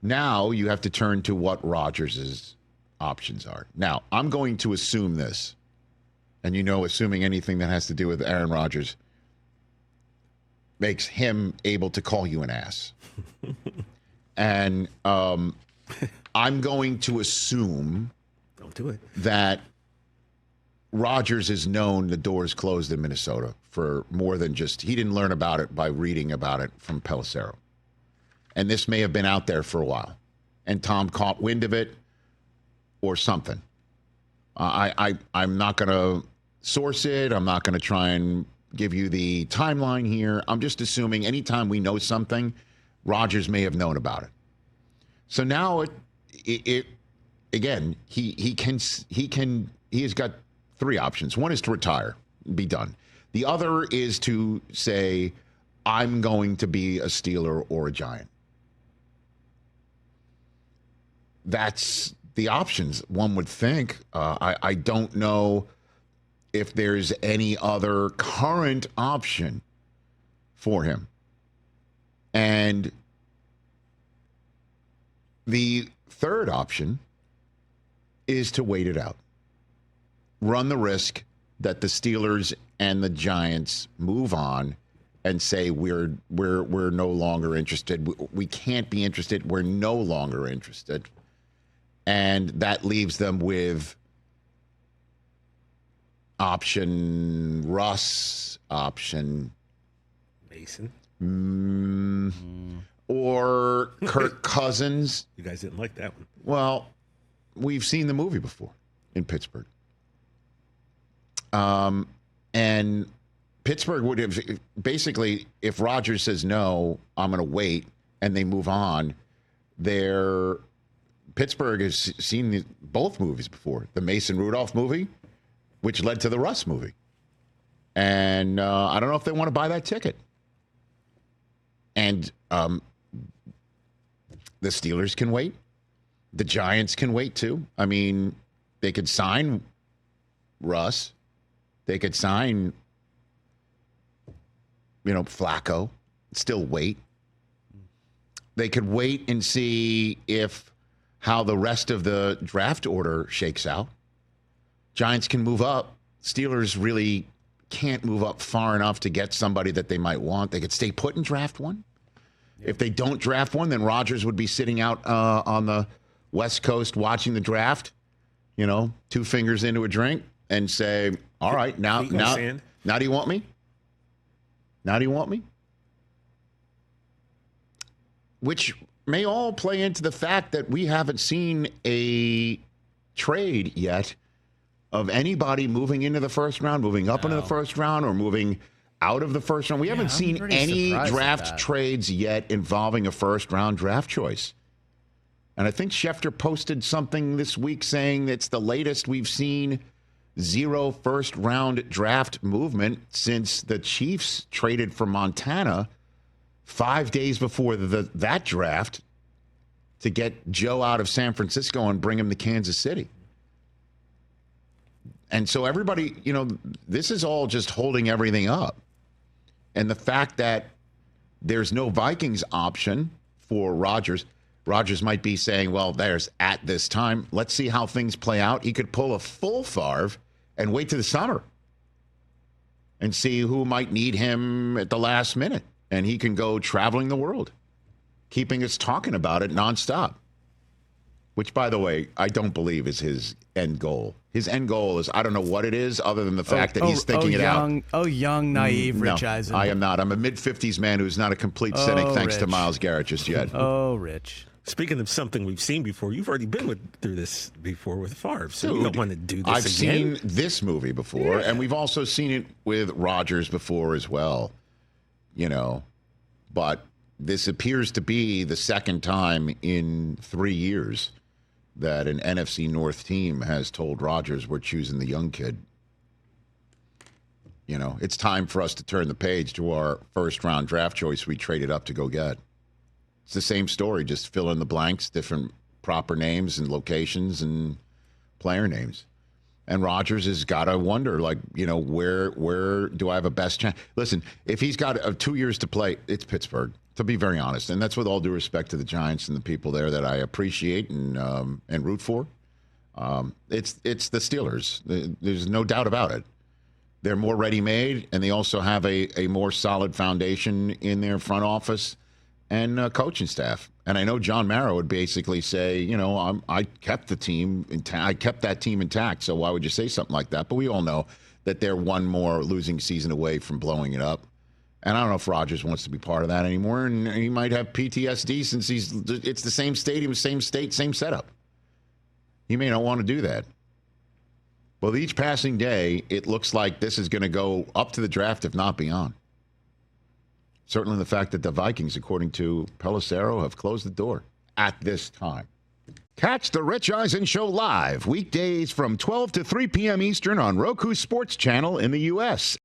Now you have to turn to what Rodgers' options are. Now, I'm going to assume this, and assuming anything that has to do with Aaron Rodgers makes him able to call you an ass. And I'm going to assume don't do it. That Rodgers is known the doors closed in Minnesota for more than just, he didn't learn about it by reading about it from Pelissero. And this may have been out there for a while. And Tom caught wind of it or something. I'm not going to source it. I'm not going to try and give you the timeline here. I'm just assuming anytime we know something, Rodgers may have known about it. So now he has got three options. One is to retire, be done. The other is to say, I'm going to be a Steeler or a Giant. That's the options, one would think. I don't know if there's any other current option for him. And the third option is to wait it out. Run the risk that the Steelers and the Giants move on and say we're no longer interested. We can't be interested. We're no longer interested. And that leaves them with option Russ, option Mason, or Kirk Cousins. You guys didn't like that one. Well, we've seen the movie before in Pittsburgh. And Pittsburgh would have basically, if Rodgers says no, I'm going to wait, and they move on. Pittsburgh has seen both movies before. The Mason Rudolph movie, which led to the Russ movie. And I don't know if they want to buy that ticket. And the Steelers can wait. The Giants can wait, too. I mean, they could sign Russ. They could sign, Flacco. Still wait. They could wait and see how the rest of the draft order shakes out. Giants can move up. Steelers really can't move up far enough to get somebody that they might want. They could stay put and draft one. Yep. If they don't draft one, then Rodgers would be sitting out on the West Coast watching the draft, 2 fingers into a drink, and say, all right, now do you want me? Now do you want me? Which may all play into the fact that we haven't seen a trade yet of anybody moving into the first round, moving up into the first round, or moving out of the first round. We haven't seen any draft trades yet involving a first-round draft choice. And I think Schefter posted something this week saying it's the latest we've seen 0 first-round draft movement since the Chiefs traded for Montana 5 days before that draft to get Joe out of San Francisco and bring him to Kansas City. And so everybody, this is all just holding everything up. And the fact that there's no Vikings option for Rodgers might be saying, well, there's at this time. Let's see how things play out. He could pull a full Favre and wait to the summer and see who might need him at the last minute. And he can go traveling the world, keeping us talking about it nonstop. Which, by the way, I don't believe is his end goal. His end goal is, I don't know what it is other than the fact that he's thinking it out. Young, naive Rich Eisen. I am not. I'm a mid-50s man who's not a complete cynic thanks to Myles Garrett just yet. Oh, Rich. Speaking of something we've seen before, you've already been through this before with Favre, so you don't want to do this I've again. seen this movie before, and we've also seen it with Rodgers before as well, But this appears to be the second time in 3 years that an NFC North team has told Rodgers we're choosing the young kid. It's time for us to turn the page to our first-round draft choice we traded up to go get. It's the same story, just fill in the blanks, different proper names and locations and player names. And Rodgers has got to wonder, where do I have a best chance? Listen, if he's got 2 years to play, it's Pittsburgh. to be very honest. And that's with all due respect to the Giants and the people there that I appreciate and root for. It's the Steelers. There's no doubt about it. They're more ready-made, and they also have a more solid foundation in their front office and coaching staff. And I know John Mara would basically say, you know, I kept the team intact. I kept that team intact, so why would you say something like that? But we all know that they're one more losing season away from blowing it up. And I don't know if Rodgers wants to be part of that anymore, and he might have PTSD since it's the same stadium, same state, same setup. He may not want to do that. Well, with each passing day, it looks like this is going to go up to the draft, if not beyond. Certainly the fact that the Vikings, according to Pelissero, have closed the door at this time. Catch the Rich Eisen Show live weekdays from 12 to 3 p.m. Eastern on Roku Sports Channel in the U.S.